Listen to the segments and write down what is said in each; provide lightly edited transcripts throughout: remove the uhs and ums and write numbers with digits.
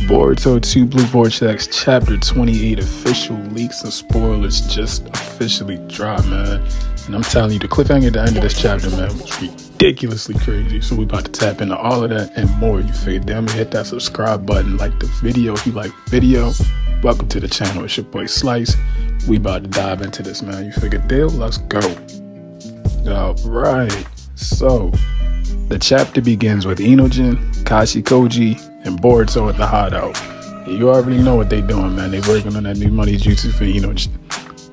Boruto 2 Blue Vortex Chapter 28 official leaks and spoilers just officially dropped, man. And I'm telling you, the cliffhanger at the end of this chapter, man, was ridiculously crazy. So we about to tap into all of that and more. You figured, damn, hit that subscribe button, like the video if you like the video. Welcome to the channel. It's your boy Slice. We about to dive into this, man. You figured, deal? Let's go. All right. So the chapter begins with Inojin, Kashikoji, and Boruto at the hideout. You already know what they doing, man. They working on that new money jutsu for Inojin.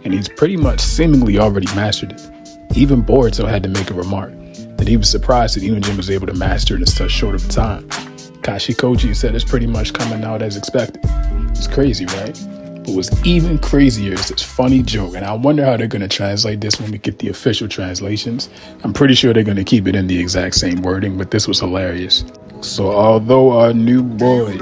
And he's pretty much seemingly already mastered it. Even Boruto had to make a remark that he was surprised that Inojin was able to master it in such short of a time. Kashikoji said it's pretty much coming out as expected. It's crazy, right? But what's even crazier is this funny joke, and I wonder how they're going to translate this when we get the official translations. I'm pretty sure they're going to keep it in the exact same wording, but this was hilarious. So although our new boy,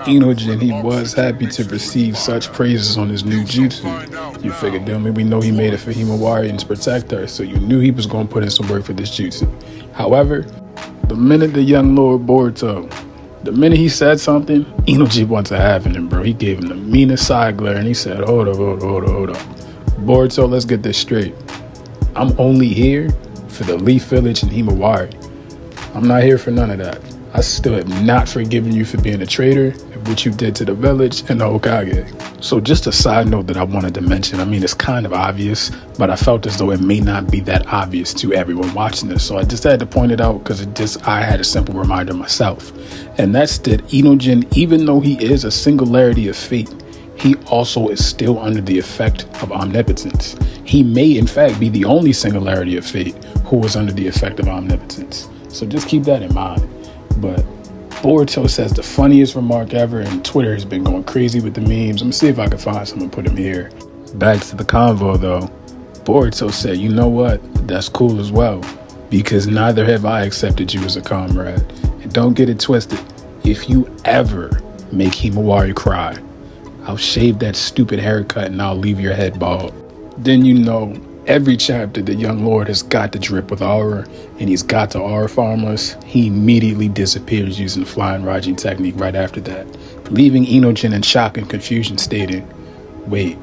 Inojin, he was happy to receive such praises on his new jutsu, you figured, damn it, we know he made it for Himawari and to protect her, so you knew he was going to put in some work for this jutsu. However, the minute the young Lord Boruto, the minute he said something, Inojin wants to have him, bro. He gave him the meanest side glare and he said, hold up. Boruto, let's get this straight. I'm only here for the Leaf Village and Himawari. I'm not here for none of that. I still have not forgiven you for being a traitor and what you did to the village and the Hokage. So just a side note that I wanted to mention, I mean, it's kind of obvious, but I felt as though it may not be that obvious to everyone watching this. So I just had to point it out because I had a simple reminder myself. And that's that Inojin, even though he is a singularity of fate, he also is still under the effect of omnipotence. He may, in fact, be the only singularity of fate who is under the effect of omnipotence. So just keep that in mind. But Boruto says the funniest remark ever, and Twitter has been going crazy with the memes. I'm gonna see if I can find some and put them here. Back to the convo though. Boruto said, you know what? That's cool as well, because neither have I accepted you as a comrade. And don't get it twisted. If you ever make Himawari cry, I'll shave that stupid haircut and I'll leave your head bald. Then you know, every chapter the young lord has got to drip with aura, and he's got to aura farm us. He immediately disappears using the flying Raijin technique right after that, leaving Inojin in shock and confusion, stating, wait,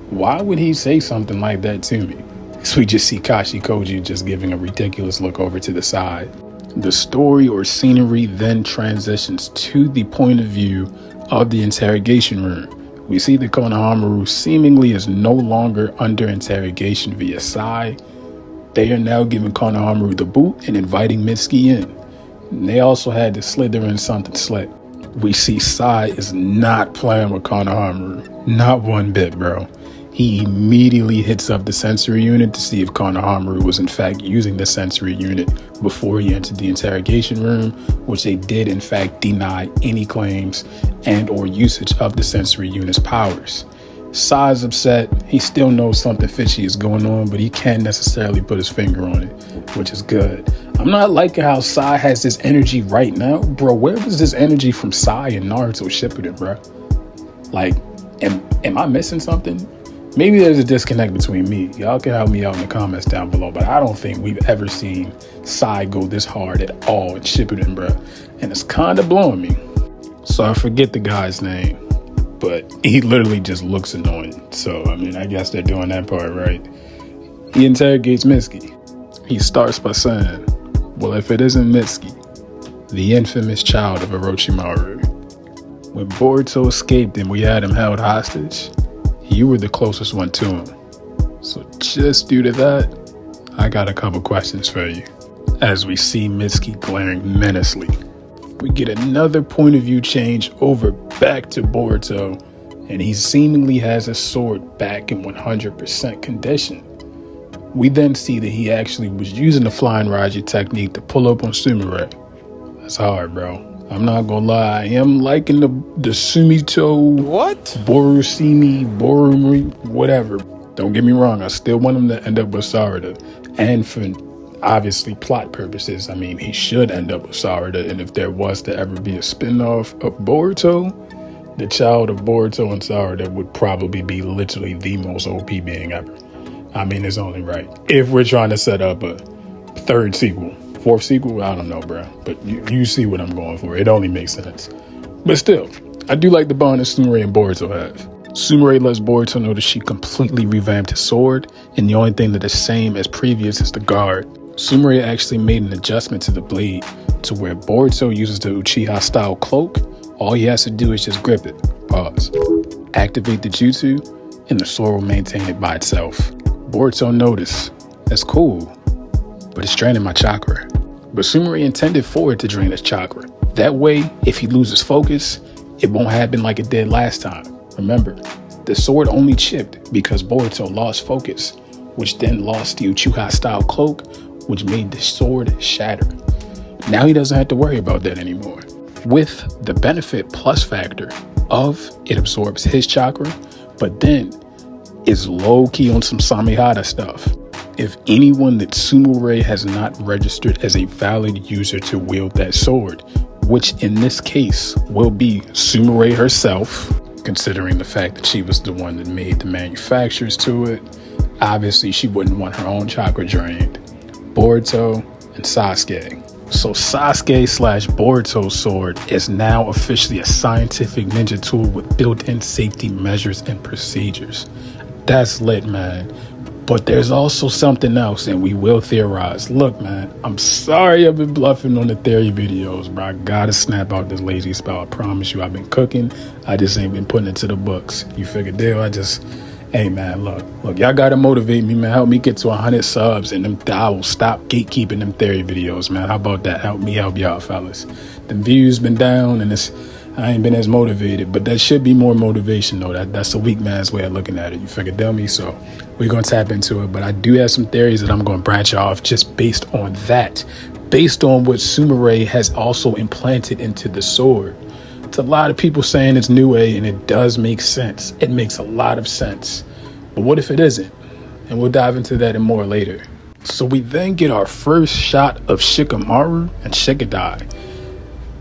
why would he say something like that to me? So we just see Kashikoji just giving a ridiculous look over to the side. The story or scenery then transitions to the point of view of the interrogation room. We see that Konohamaru seemingly is no longer under interrogation via Sai. They are now giving Konohamaru the boot and inviting Mitsuki in. And they also had to slither in something slick. We see Sai is not playing with Konohamaru. Not one bit, bro. He immediately hits up the sensory unit to see if Konohamaru was in fact using the sensory unit before he entered the interrogation room, which they did in fact deny any claims and or usage of the sensory unit's powers. Sai's upset. He still knows something fishy is going on, but he can't necessarily put his finger on it, which is good. I'm not liking how Sai has this energy right now. Bro, where was this energy from Sai and Naruto Shippuden, bro? Like, am I missing something? Maybe there's a disconnect between me. Y'all can help me out in the comments down below, but I don't think we've ever seen Sai go this hard at all in Shippuden, bro. And it's kind of blowing me. So I forget the guy's name, but he literally just looks annoying. So, I mean, I guess they're doing that part right. He interrogates Mitsuki. He starts by saying, well, if it isn't Mitsuki, the infamous child of Orochimaru. When Boruto escaped and we had him held hostage, you were the closest one to him. So just due to that, I got a couple questions for you. As we see Mitsuki glaring menacingly, we get another point of view change over back to Boruto, and he seemingly has his sword back in 100% condition. We then see that he actually was using the flying Raijin technique to pull up on Sumire. That's hard, bro. I'm not gonna lie, I am liking the Sumito, Borumuri, whatever. Don't get me wrong, I still want him to end up with Sarada. And for obviously plot purposes, I mean, he should end up with Sarada. And if there was to ever be a spin-off of Boruto, the child of Boruto and Sarada would probably be literally the most OP being ever. I mean, it's only right. If we're trying to set up a third sequel. Fourth sequel, I don't know, bro. But you see what I'm going for. It only makes sense. But still, I do like the bond that Sumire and Boruto have. Sumire lets Boruto know that she completely revamped his sword, and the only thing that is the same as previous is the guard. Sumire actually made an adjustment to the blade to where Boruto uses the Uchiha style cloak. All he has to do is just grip it, pause, activate the jutsu, and the sword will maintain it by itself. Boruto noticed, that's cool, but it's draining my chakra. But Sumire intended for it to drain his chakra. That way, if he loses focus, it won't happen like it did last time. Remember, the sword only chipped because Boruto lost focus, which then lost the Uchiha style cloak, which made the sword shatter. Now he doesn't have to worry about that anymore. With the benefit plus factor of it absorbs his chakra, but then is low-key on some Samihara stuff. If anyone that Sumire has not registered as a valid user to wield that sword, which in this case will be Sumire herself, considering the fact that she was the one that made the manufacturers to it, obviously she wouldn't want her own chakra drained. Boruto and Sasuke. So Sasuke/Boruto's sword is now officially a scientific ninja tool with built-in safety measures and procedures. That's lit, man. But there's also something else, and we will theorize. Look, man, I'm sorry I've been bluffing on the theory videos, bro. I gotta snap out this lazy spell. I promise you, I've been cooking. I just ain't been putting it to the books. You figure deal? Hey, man, look, y'all gotta motivate me, man. Help me get to 100 subs, and I will stop gatekeeping them theory videos, man. How about that? Help me help y'all, fellas. The views been down, and I ain't been as motivated, but that should be more motivation, though. That's a weak man's way of looking at it. You figure deal me? So we're going to tap into it. But I do have some theories that I'm going to branch off just based on that. Based on what Sumire has also implanted into the sword. It's a lot of people saying it's New Age, and it does make sense. It makes a lot of sense. But what if it isn't? And we'll dive into that and more later. So we then get our first shot of Shikamaru and Shikadai.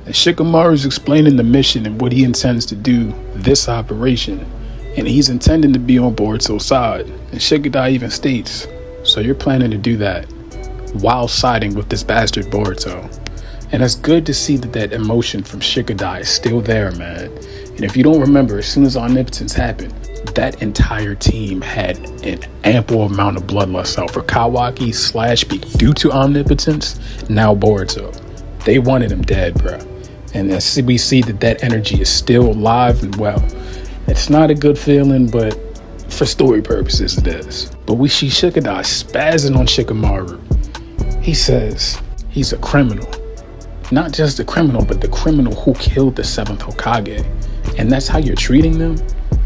And Shikamaru is explaining the mission and what he intends to do this operation. And he's intending to be on Boruto's side. And Shikadai even states, so you're planning to do that while siding with this bastard Boruto. And it's good to see that emotion from Shikadai is still there, man. And if you don't remember, as soon as Omnipotence happened, that entire team had an ample amount of bloodlust out for Kawaki / due to Omnipotence, now Boruto. They wanted him dead, bro. And as we see that energy is still alive and well. It's not a good feeling, but for story purposes it is. But we see Shikadai spazzing on Shikamaru. He says he's a criminal. Not just a criminal, but the criminal who killed the 7th Hokage. And that's how you're treating them?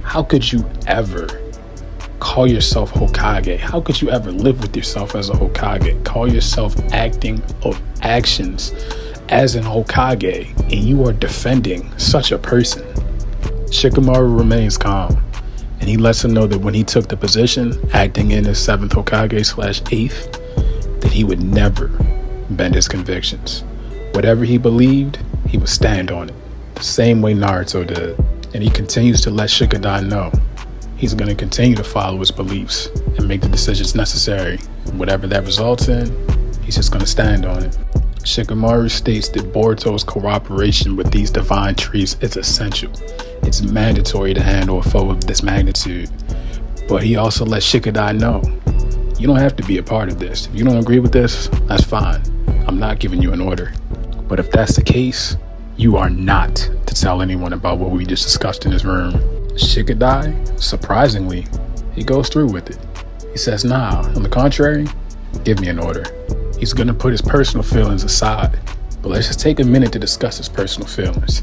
How could you ever call yourself Hokage? How could you ever live with yourself as a Hokage? Call yourself acting of actions as an Hokage, and you are defending such a person. Shikamaru remains calm, and he lets him know that when he took the position, acting in as 7th Hokage / 8th, that he would never bend his convictions. Whatever he believed, he would stand on it, the same way Naruto did. And he continues to let Shikadai know he's going to continue to follow his beliefs and make the decisions necessary. Whatever that results in, he's just going to stand on it. Shikamaru states that Boruto's cooperation with these divine trees is essential. It's mandatory to handle a foe of this magnitude. But he also lets Shikadai know, you don't have to be a part of this. If you don't agree with this, that's fine. I'm not giving you an order. But if that's the case, you are not to tell anyone about what we just discussed in this room. Shikadai, surprisingly, he goes through with it. He says, nah, on the contrary, give me an order. He's going to put his personal feelings aside. But let's just take a minute to discuss his personal feelings.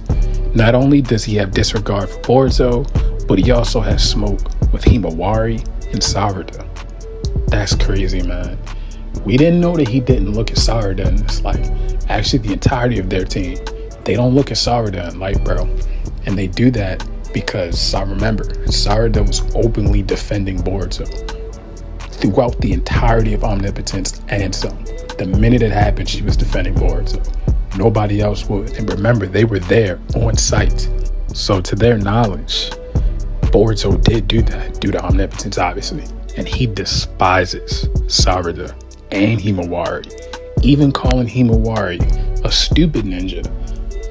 Not only does he have disregard for Boruto, but he also has smoke with Himawari and Sarada. That's crazy, man. We didn't know that he didn't look at Sarada in this light. Actually, the entirety of their team, they don't look at Sarada in light, bro. And they do that because, I remember, Sarada was openly defending Boruto throughout the entirety of Omnipotence and some. The minute it happened, she was defending Boruto. Nobody else would. And remember, they were there on site. So to their knowledge, Boruto did do that due to Omnipotence, obviously. And he despises Sarada and Himawari, even calling Himawari a stupid ninja.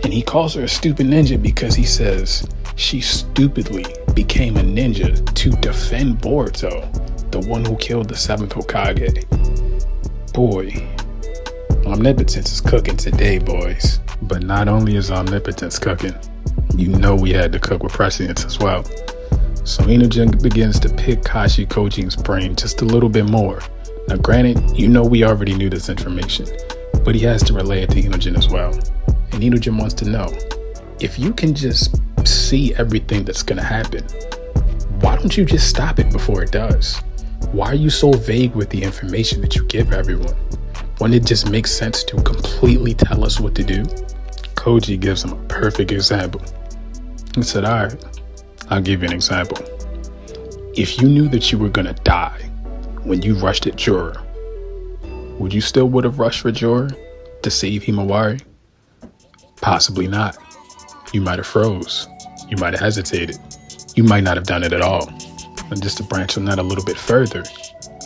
And he calls her a stupid ninja because he says She stupidly became a ninja to defend Boruto, the one who killed the 7th Hokage. Boy, omnipotence is cooking today, boys. But not only is omnipotence cooking, you know we had to cook with prescience as well. So Inojin begins to pick Kashi Kojin's brain just a little bit more. Now granted, you know we already knew this information, but he has to relay it to Inojin as well. And Inojin wants to know, if you can just see everything that's gonna happen, why don't you just stop it before it does? Why are you so vague with the information that you give everyone? Wouldn't it just make sense to completely tell us what to do? Koji gives him a perfect example. He said, all right, I'll give you an example. If you knew that you were gonna die when you rushed at Jorah, would you still would have rushed for Jorah to save Himawari? Possibly not. You might have froze. You might have hesitated. You might not have done it at all. And just to branch on that a little bit further,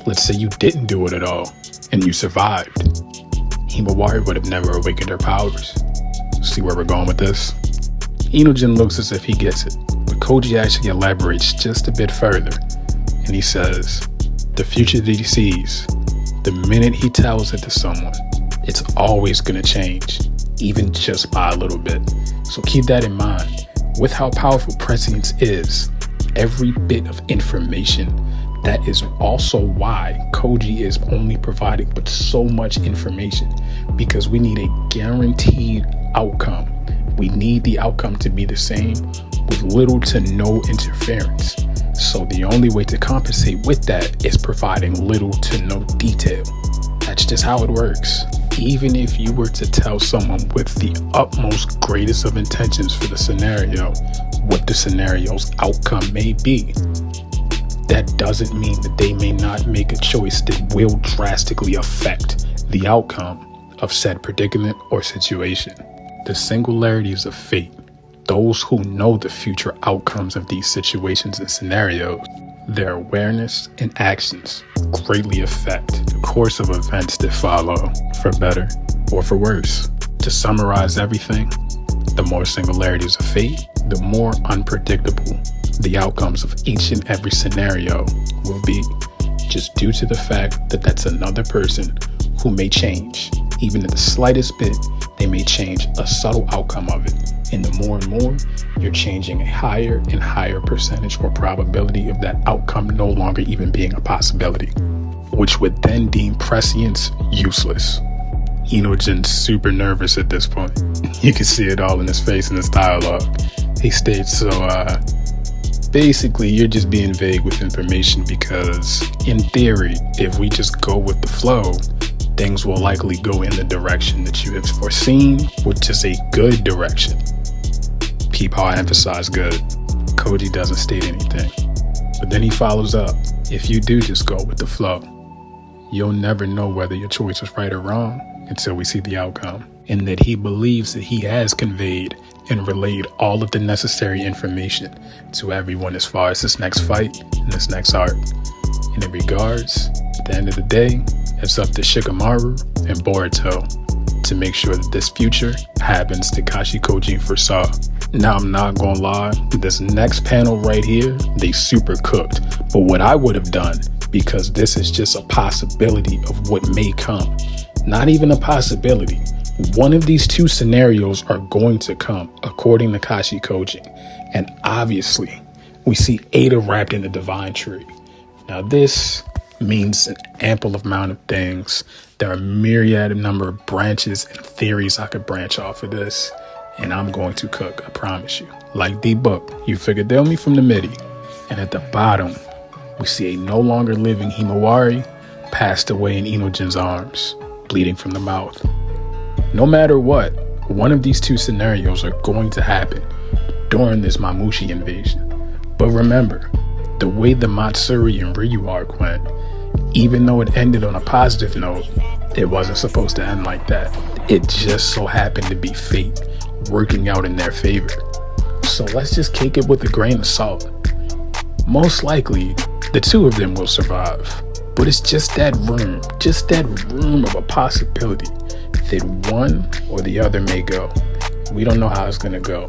let's say you didn't do it at all and you survived. Himawari would have never awakened her powers. See where we're going with this? Inojin looks as if he gets it, but Koji actually elaborates just a bit further. And he says, the future that he sees, the minute he tells it to someone, it's always going to change, even just by a little bit. So keep that in mind. With how powerful prescience is, every bit of information, that is also why Koji is only providing but so much information, because we need a guaranteed outcome. We need the outcome to be the same with little to no interference. So the only way to compensate with that is providing little to no detail. That's just how it works. Even if you were to tell someone with the utmost greatest of intentions for the scenario what the scenario's outcome may be, that doesn't mean that they may not make a choice that will drastically affect the outcome of said predicament or situation. The singularities of fate, those who know the future outcomes of these situations and scenarios, their awareness and actions greatly affect the course of events that follow, for better or for worse. To summarize everything, the more singularities of fate, the more unpredictable the outcomes of each and every scenario will be, just due to the fact that that's another person who may change. Even in the slightest bit, they may change a subtle outcome of it. And the more and more, you're changing a higher and higher percentage or probability of that outcome no longer even being a possibility, which would then deem prescience useless. Inojin's super nervous at this point. You can see it all in his face in his dialogue. He states, so basically you're just being vague with information because in theory, if we just go with the flow, things will likely go in the direction that you have foreseen, which is a good direction. Peep how I emphasize good. Koji doesn't state anything, but then he follows up. If you do just go with the flow, you'll never know whether your choice was right or wrong until we see the outcome. And that he believes that he has conveyed and relayed all of the necessary information to everyone as far as this next fight and this next arc. And in regards, at the end of the day, it's up to Shikamaru and Boruto to make sure that this future happens that Kashi Kojin foresaw. Now, I'm not gonna lie, this next panel right here, they super cooked. But what I would have done, because this is just a possibility of what may come, not even a possibility, one of these two scenarios are going to come according to Kashi Kojin. And obviously, we see Ada wrapped in the divine tree. Now this means an ample amount of things. There are a myriad number of branches and theories I could branch off of this, and I'm going to cook, I promise you. Like the book, you figured they'll meet from the MIDI, and at the bottom, we see a no longer living Himawari passed away in Inojin's arms, bleeding from the mouth. No matter what, one of these two scenarios are going to happen during this Mamushi invasion. But remember, the way the Matsuri and Ryu arc went, even though it ended on a positive note, it wasn't supposed to end like that. It just so happened to be fate working out in their favor. So let's just take it with a grain of salt. Most likely, the two of them will survive. But it's just that room of a possibility that one or the other may go. We don't know how it's gonna go.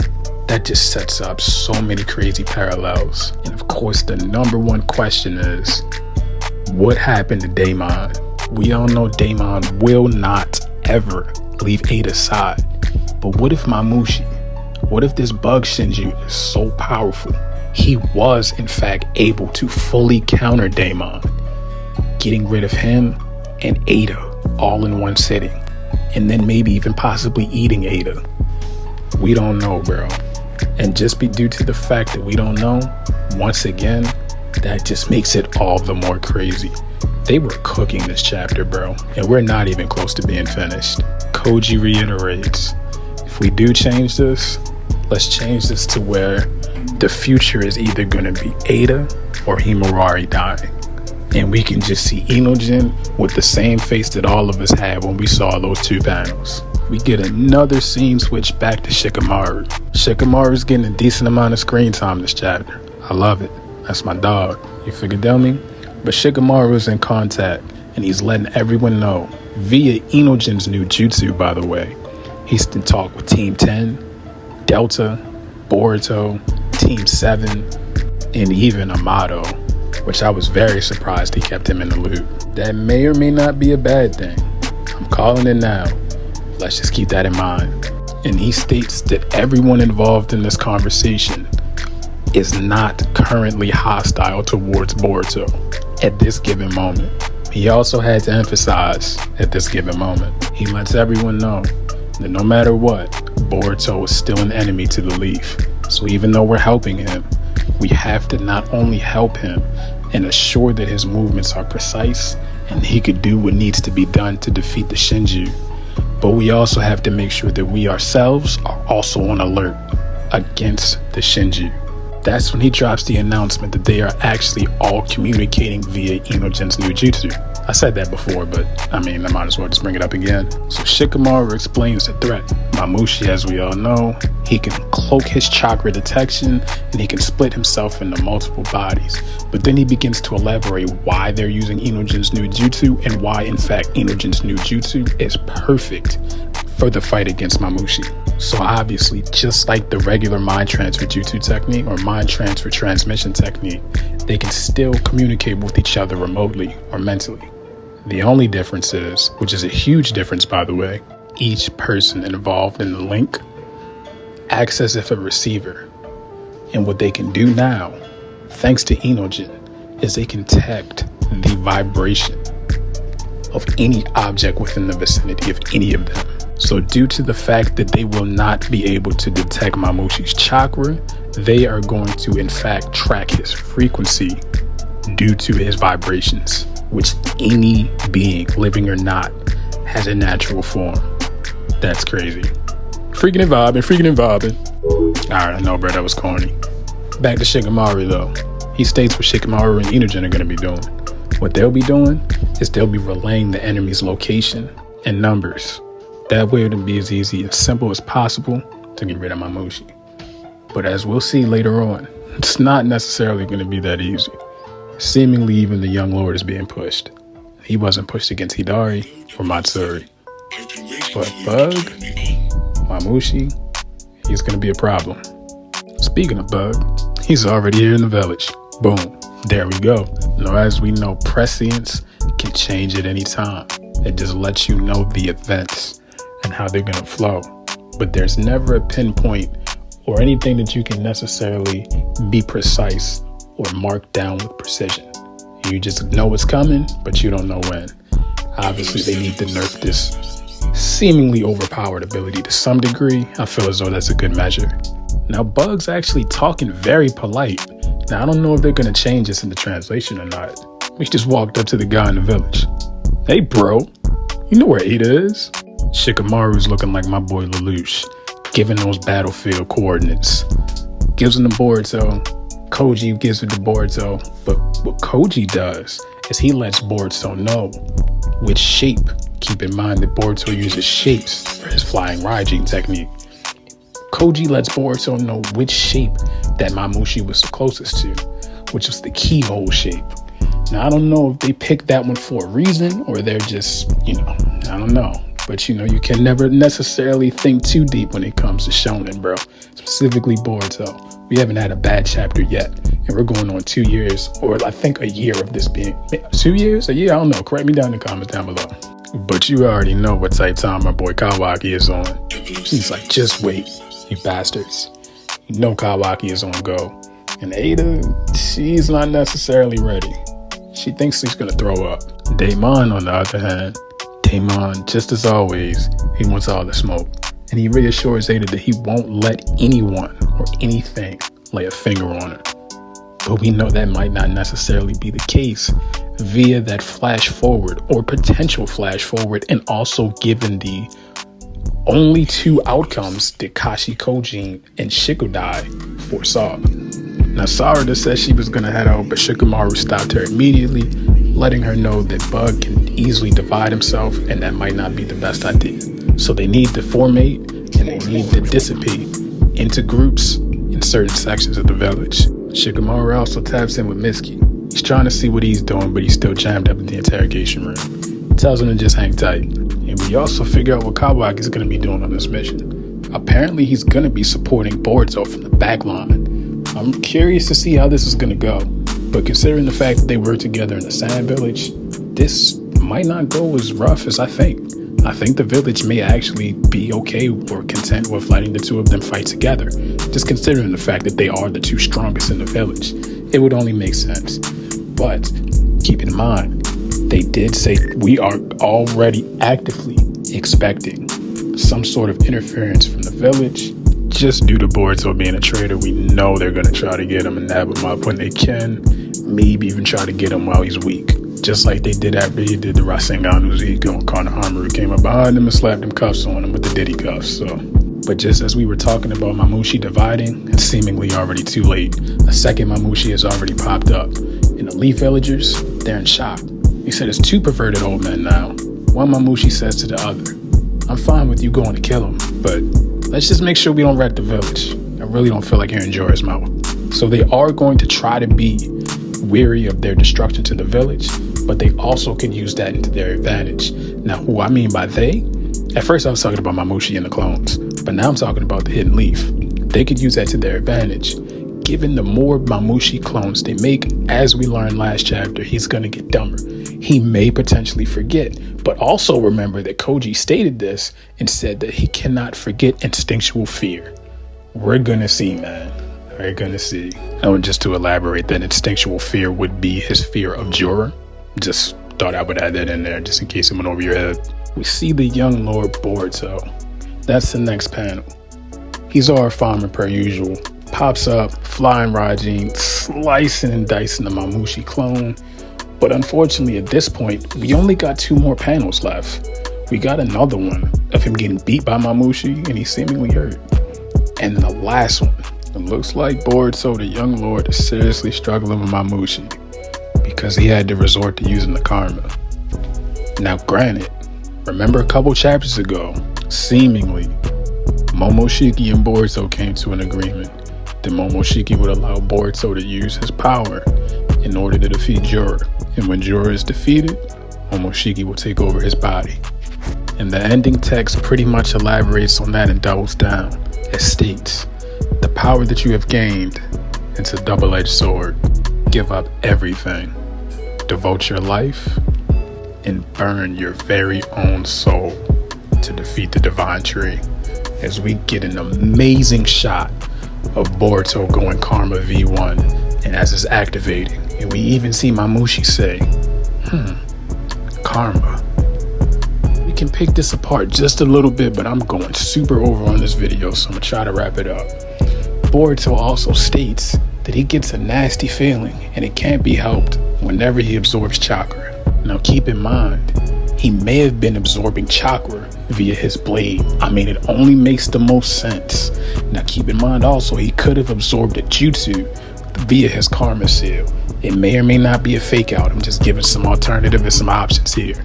That just sets up so many crazy parallels. And of course, the number one question is, what happened to Daemon? We all know Daemon will not ever leave Ada's side. But what if Mamushi? What if this bug Shinju is so powerful? He was, in fact, able to fully counter Daemon, getting rid of him and Ada all in one sitting, and then maybe even possibly eating Ada. We don't know, bro. And just due to the fact that we don't know, once again, that just makes it all the more crazy. They were cooking this chapter, bro, and we're not even close to being finished. Koji reiterates, if we do change this, let's change this to where the future is either going to be Ada or Himawari dying. And we can just see Inojin with the same face that all of us had when we saw those two panels. We get another scene switch back to Shikamaru. Shikamaru's getting a decent amount of screen time this chapter. I love it. That's my dog. You figured out me? But Shikamaru is in contact, and he's letting everyone know, via Inojin's new jutsu, by the way. He's in talk with Team 10, Delta, Boruto, Team 7, and even Amato, which I was very surprised he kept him in the loop. That may or may not be a bad thing. I'm calling it now. Let's just keep that in mind. And he states that everyone involved in this conversation is not currently hostile towards Boruto at this given moment. He also had to emphasize at this given moment, he lets everyone know that no matter what, Boruto is still an enemy to the Leaf. So even though we're helping him, we have to not only help him and assure that his movements are precise and he could do what needs to be done to defeat the Shinju, but we also have to make sure that we ourselves are also on alert against the Shinju. That's when he drops the announcement that they are actually all communicating via Inojin's new jutsu. I said that before, but I might as well just bring it up again. So Shikamaru explains the threat. Mamushi, as we all know, he can cloak his chakra detection and he can split himself into multiple bodies. But then he begins to elaborate why they're using Inojin's new jutsu and why, in fact, Inojin's new jutsu is perfect for the fight against Mamushi. So obviously, just like the regular mind transfer jutsu technique or mind transfer transmission technique, they can still communicate with each other remotely or mentally. The only difference is, which is a huge difference by the way, each person involved in the link acts as if a receiver. And what they can do now, thanks to Inojin, is they can detect the vibration of any object within the vicinity of any of them. So due to the fact that they will not be able to detect Mamushi's chakra, they are going to in fact track his frequency due to his vibrations, which any being, living or not, has a natural form. That's crazy. Freaking and vibing. Alright, I know, bro, that was corny. Back to Shikamaru though. He states what Shikamaru and Inojin are going to be doing. What they'll be doing is they'll be relaying the enemy's location and numbers. That way it'll be as easy and simple as possible to get rid of Mamushi. But as we'll see later on, it's not necessarily going to be that easy. Seemingly even the young lord is being pushed. He wasn't pushed against Hidari or Matsuri. But Bug, Mamushi, he's going to be a problem. Speaking of Bug, he's already here in the village. Boom. There we go. Now, as we know, prescience can change at any time. It just lets you know the events and how they're going to flow. But there's never a pinpoint or anything that you can necessarily be precise or mark down with precision. You just know it's coming, but you don't know when. Obviously, they need to nerf this seemingly overpowered ability to some degree. I feel as though that's a good measure. Now, Bug's actually talking very polite. Now, I don't know if they're going to change this in the translation or not. We just walked up to the guy in the village. Hey, bro, you know where Ada is? Shikamaru's looking like my boy Lelouch, giving those battlefield coordinates. Gives him the Boruto. Koji gives it to Boruto. But what Koji does is he lets Boruto know which shape. Keep in mind that Boruto uses shapes for his flying Raijin technique. Koji lets Boruto know which shape that Mamushi was the closest to, which was the keyhole shape. Now, I don't know if they picked that one for a reason or they're just, I don't know. But, you know, you can never necessarily think too deep when it comes to shonen, bro. Specifically Boruto. We haven't had a bad chapter yet. And we're going on 2 years, or I think a year of this being... 2 years? A year? I don't know. Correct me down in the comments down below. But you already know what type time my boy Kawaki is on. He's like, just wait, you bastards. You know Kawaki is on go. And Ada, she's not necessarily ready. She thinks she's going to throw up. Daemon, on the other hand, Daemon, just as always, he wants all the smoke. And he reassures Ada that he won't let anyone or anything lay a finger on her. But we know that might not necessarily be the case via that flash forward or potential flash forward, and also given the only 2 outcomes that Kashi Kojin and Shikudai foresaw. Now, Sarada said she was going to head out, but Shikamaru stopped her immediately, letting her know that Bug can easily divide himself, and that might not be the best idea. So they need to formate, and they need to dissipate into groups in certain sections of the village. Shikamaru also taps in with Mitsuki. He's trying to see what he's doing, but he's still jammed up in the interrogation room. He tells him to just hang tight. And we also figure out what Kawaki is going to be doing on this mission. Apparently, he's going to be supporting Boruto from the back line. I'm curious to see how this is going to go. But considering the fact that they work together in the Sand Village, this might not go as rough as I think. I think the village may actually be okay or content with letting the 2 of them fight together. Just considering the fact that they are the 2 strongest in the village, it would only make sense. But keep in mind, they did say we are already actively expecting some sort of interference from the village. Just due to Boruto being a traitor, we know they're going to try to get him and nab him up when they can. Maybe even try to get him while he's weak. Just like they did after he did the Rasengan Uzuko, and Konohamaru came up behind him and slapped them cuffs on him with the Diddy cuffs. But just as we were talking about Mamushi dividing, it's seemingly already too late. A second Mamushi has already popped up. And the Leaf villagers, they're in shock. They said it's 2 perverted old men now. One Mamushi says to the other, I'm fine with you going to kill him, but let's just make sure we don't wreck the village. I really don't feel like hearing Jorah's mouth. So they are going to try to be weary of their destruction to the village, but they also can use that into their advantage. Now, who I mean by they, at first I was talking about Mamushi and the clones, but now I'm talking about the Hidden Leaf. They could use that to their advantage. Given the more Mamushi clones they make, as we learned last chapter, he's going to get dumber. He may potentially forget, but also remember that Koji stated this and said that he cannot forget instinctual fear. We're going to see, man. We're going to see. And just to elaborate, that instinctual fear would be his fear of Jorah. Just thought I would add that in there just in case it went over your head. We see the young Lord Boruto. That's the next panel. He's our farmer per usual. Pops up, flying Rajin, slicing and dicing the Mamushi clone. But unfortunately at this point, we only got 2 more panels left. We got another one of him getting beat by Mamushi and he's seemingly hurt. And then the last one. It looks like Boruto, the young lord, is seriously struggling with Mamushi because he had to resort to using the karma. Now granted, remember a couple chapters ago, seemingly, Momoshiki and Boruto came to an agreement that Momoshiki would allow Boruto to use his power in order to defeat Jorah. And when Jorah is defeated, Momoshiki will take over his body. And the ending text pretty much elaborates on that and doubles down. It states, the power that you have gained, it's a double-edged sword. Give up everything. Devote your life and burn your very own soul to defeat the divine tree. As we get an amazing shot of Boruto going Karma V1 and as it's activating. And we even see Mamushi say, Karma. We can pick this apart just a little bit, but I'm going super over on this video, so I'm gonna try to wrap it up. Boruto also states that he gets a nasty feeling and it can't be helped whenever he absorbs chakra. Now keep in mind, he may have been absorbing chakra via his blade. I mean, it only makes the most sense. Now keep in mind also, he could have absorbed a jutsu via his karma seal. It may or may not be a fake out. I'm just giving some alternative and some options here.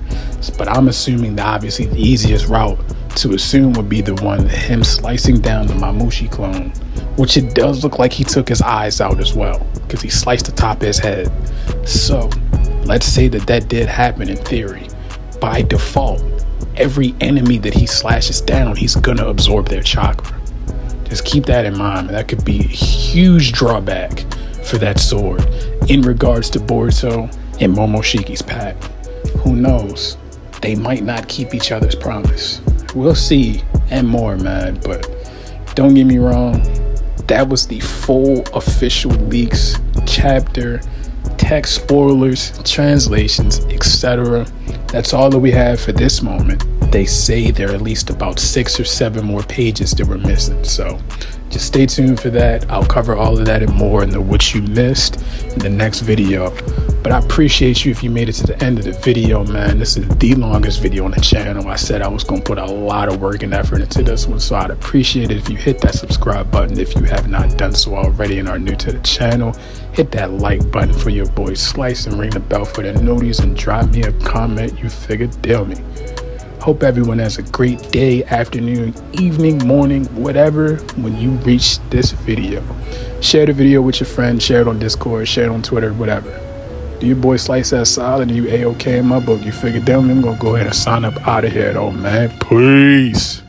But I'm assuming that obviously the easiest route to assume would be the one, him slicing down the Mamushi clone, which it does look like he took his eyes out as well, because he sliced the top of his head. So let's say that that did happen in theory. By default, every enemy that he slashes down, he's gonna absorb their chakra. Just keep that in mind. That could be a huge drawback for that sword in regards to Boruto and Momoshiki's pact. Who knows? They might not keep each other's promise. We'll see and more, man. But don't get me wrong, that was the full official leaks, chapter, text spoilers, translations, etc. That's all that we have for this moment. They say there are at least about 6 or 7 more pages that we're missing. So just stay tuned for that. I'll cover all of that and more in the what you missed in the next video. But I appreciate you if you made it to the end of the video, man. This is the longest video on the channel. I said I was going to put a lot of work and effort into this one, so I'd appreciate it if you hit that subscribe button if you have not done so already and are new to the channel. Hit that like button for your boy Slice and ring the bell for the notice and drop me a comment. You figure deal me. Hope everyone has a great day, afternoon, evening, morning, whatever when you reach this video. Share the video with your friends, share it on Discord, share it on Twitter, whatever. Do your boy Slice that solid and you A-OK in my book? You figure, damn, I'm gonna go ahead and sign up out of here though, man. Peace.